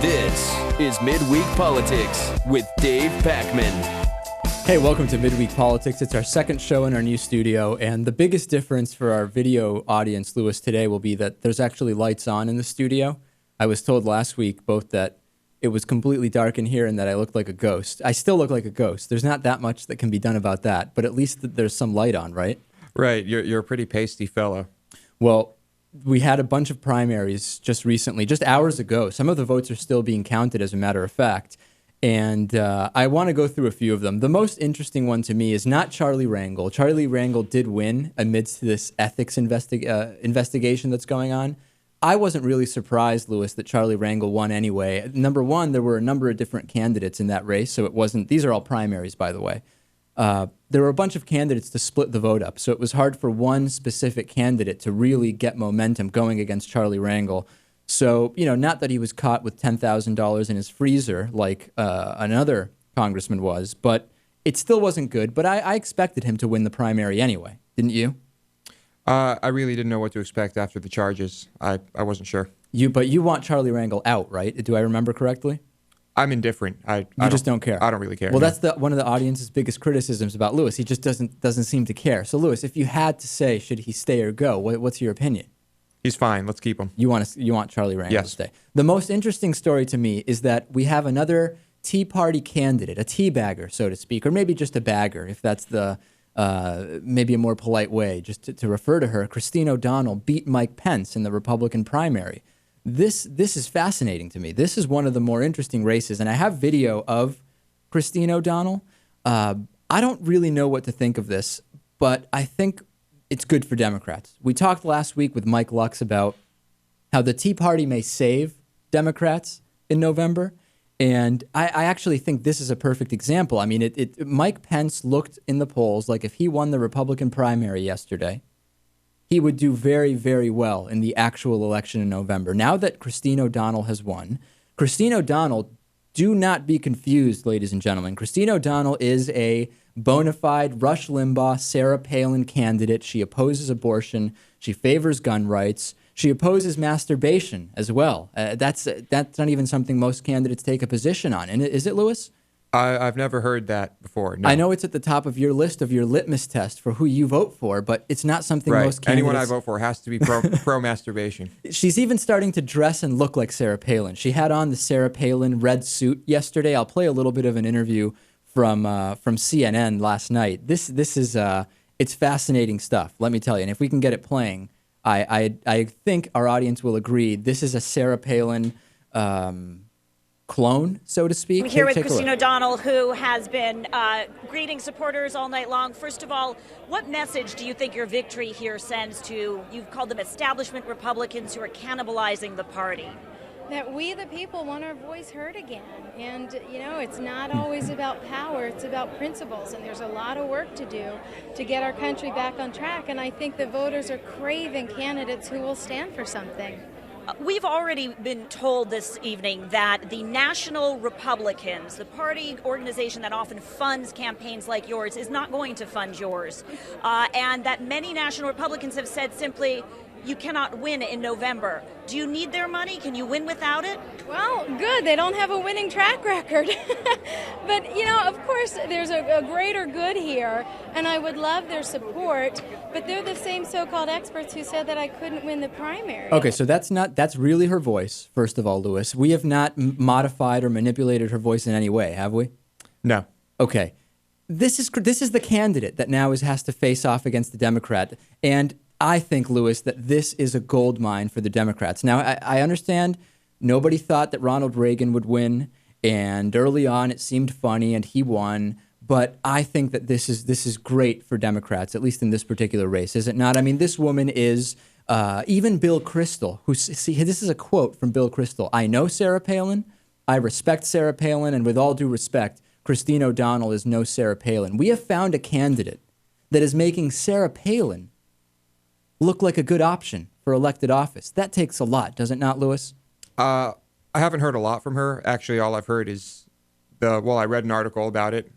This is Midweek Politics with Dave Pakman. Hey, welcome to Midweek Politics. It's our second show in our new studio, and the biggest difference for our video audience, Lewis, today will be that there's actually lights on in the studio. I was told last week both that it was completely dark in here and that I looked like a ghost. I still look like a ghost. There's not that much that can be done about that, but at least there's some light on, right? Right. You're a pretty pasty fellow. Well, we had a bunch of primaries just recently, just hours ago. Some of the votes are still being counted, as a matter of fact. And I want to go through a few of them. The most interesting one to me is not Charlie Rangel. Charlie Rangel did win amidst this ethics investigation that's going on. I wasn't really surprised, Lewis, that Charlie Rangel won anyway. Number one, there were a number of different candidates in that race, so it wasn't. These are all primaries, by the way. There were a bunch of candidates to split the vote up, so it was hard for one specific candidate to really get momentum going against Charlie Rangel. So, not that he was caught with $10,000 in his freezer like another congressman was, but it still wasn't good. But I expected him to win the primary anyway, didn't you? I really didn't know what to expect after the charges. I wasn't sure. But you want Charlie Rangel out, right? Do I remember correctly? I'm indifferent. I just don't care. I don't really care. Well, that's one of the audience's biggest criticisms about Lewis. He just doesn't seem to care. So, Lewis, if you had to say, should he stay or go, what's your opinion? He's fine. Let's keep him. You want Charlie Rangel to Yes. stay. The most interesting story to me is that we have another Tea Party candidate, a tea bagger, so to speak, or maybe just a bagger, if that's the maybe a more polite way just to refer to her. Christine O'Donnell beat Mike Pence in the Republican primary. This is fascinating to me. This is one of the more interesting races, and I have video of Christine O'Donnell. I don't really know what to think of this, but I think it's good for Democrats. We talked last week with Mike Lux about how the Tea Party may save Democrats in November, and I actually think this is a perfect example. I mean, Mike Pence looked in the polls like if he won the Republican primary yesterday, he would do very, very well in the actual election in November. Now that Christine O'Donnell has won, Christine O'Donnell, do not be confused, ladies and gentlemen. Christine O'Donnell is a bona fide Rush Limbaugh, Sarah Palin candidate. She opposes abortion. She favors gun rights. She opposes masturbation as well. That's not even something most candidates take a position on. And is it, Lewis? I've never heard that before. No. I know it's at the top of your list of your litmus test for who you vote for, but it's not something most candidates... Anyone I vote for has to be pro-masturbation. She's even starting to dress and look like Sarah Palin. She had on the Sarah Palin red suit yesterday. I'll play a little bit of an interview from CNN last night. This is it's fascinating stuff, let me tell you. And if we can get it playing, I think our audience will agree. This is a Sarah Palin clone, so to speak. We're here with Christine O'Donnell, who has been greeting supporters all night long. First of all, what message do you think your victory here sends to, you've called them establishment Republicans who are cannibalizing the party? That we, the people, want our voice heard again. And, it's not always about power, it's about principles. And there's a lot of work to do to get our country back on track. And I think the voters are craving candidates who will stand for something. We've already been told this evening that the National Republicans, the party organization that often funds campaigns like yours, is not going to fund yours. And that many National Republicans have said simply, you cannot win in November. Do you need their money? Can you win without it? Well, good. They don't have a winning track record. But, of course, there's a greater good here, and I would love their support. But they're the same so-called experts who said that I couldn't win the primary. Okay, so that's really her voice, first of all, Lewis. We have not modified or manipulated her voice in any way, have we? No. Okay. This is the candidate that now has to face off against the Democrat. And I think, Lewis, that this is a gold mine for the Democrats. Now, I understand nobody thought that Ronald Reagan would win, and early on it seemed funny, and he won. But I think that this is great for Democrats, at least in this particular race, is it not? I mean, this woman is even Bill Kristol. This is a quote from Bill Kristol. I know Sarah Palin. I respect Sarah Palin, and with all due respect, Christine O'Donnell is no Sarah Palin. We have found a candidate that is making Sarah Palin look like a good option for elected office. That takes a lot, does it not, Lewis? I haven't heard a lot from her. Actually, all I've heard is I read an article about it,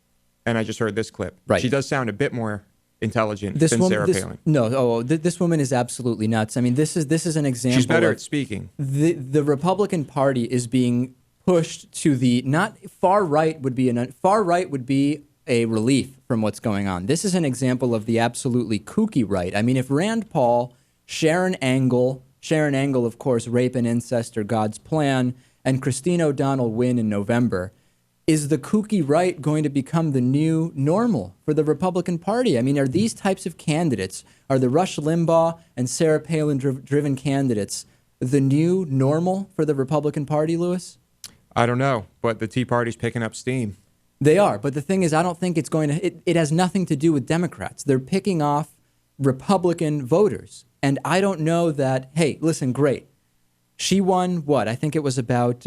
and I just heard this clip. Right. She does sound a bit more intelligent than Sarah Palin. This woman is absolutely nuts. I mean, this is an example. She's better at speaking. The Republican Party is being pushed to the not far right would be far right would be a relief from what's going on. This is an example of the absolutely kooky right. I mean, if Rand Paul, Sharron Angle, of course, rape and incest are God's plan, and Christine O'Donnell win in November, is the kooky right going to become the new normal for the Republican Party? I mean, are these types of candidates, are the Rush Limbaugh and Sarah Palin driven candidates the new normal for the Republican Party, Lewis? I don't know, but the Tea Party's picking up steam. They are, but the thing is, I don't think it's going to, it has nothing to do with Democrats. They're picking off Republican voters. And I don't know that, hey, listen, great. She won what? I think it was about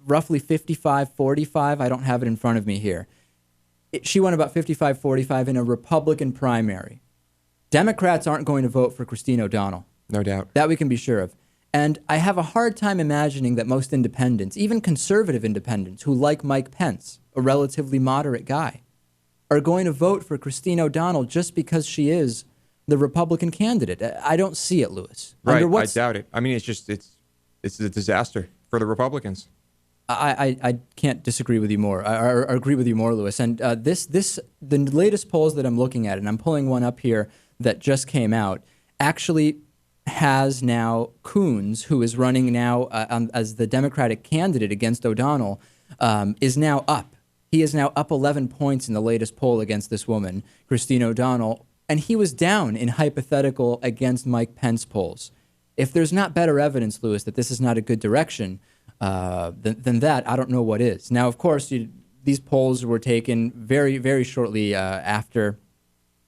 roughly 55-45. I don't have it in front of me here. She won about 55-45 in a Republican primary. Democrats aren't going to vote for Christine O'Donnell. No doubt. That we can be sure of. And I have a hard time imagining that most independents, even conservative independents who like Mike Pence, a relatively moderate guy, are going to vote for Christine O'Donnell just because she is the Republican candidate. I don't see it, Lewis. Right, I doubt it. I mean, it's a disaster for the Republicans. I can't disagree with you more, or agree with you more, Lewis. And the latest polls that I'm looking at, and I'm pulling one up here that just came out, actually has now Coons, who is running now as the Democratic candidate against O'Donnell, is now up. He is now up 11 points in the latest poll against this woman, Christine O'Donnell, and he was down in hypothetical against Mike Pence polls. If there's not better evidence, Lewis, that this is not a good direction, than that, I don't know what is. Now, of course, these polls were taken very, very shortly after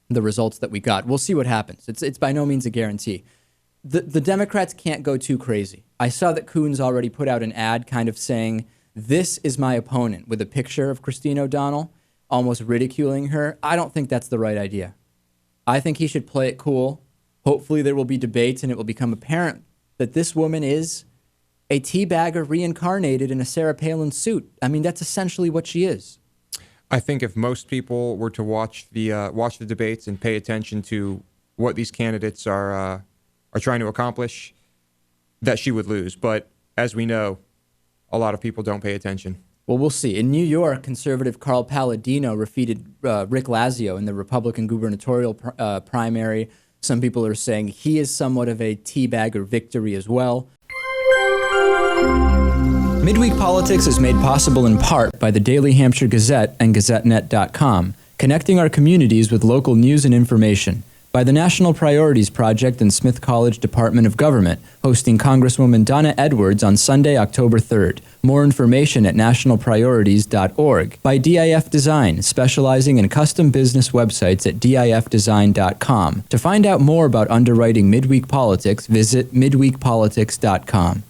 the results that we got. We'll see what happens. It's by no means a guarantee. The Democrats can't go too crazy. I saw that Coons already put out an ad kind of saying, "This is my opponent," with a picture of Christine O'Donnell, almost ridiculing her. I don't think that's the right idea. I think he should play it cool. Hopefully there will be debates and it will become apparent that this woman is a teabagger reincarnated in a Sarah Palin suit. I mean, that's essentially what she is. I think if most people were to watch the debates and pay attention to what these candidates are trying to accomplish, that she would lose. But as we know, a lot of people don't pay attention. Well, we'll see. In New York, conservative Carl Palladino defeated Rick Lazio in the Republican gubernatorial primary. Some people are saying he is somewhat of a teabagger victory as well. Midweek Politics is made possible in part by the Daily Hampshire Gazette and GazetteNet.com, connecting our communities with local news and information. By the National Priorities Project and Smith College Department of Government, hosting Congresswoman Donna Edwards on Sunday, October 3rd. More information at nationalpriorities.org. By DIF Design, specializing in custom business websites at difdesign.com. To find out more about underwriting Midweek Politics, visit midweekpolitics.com.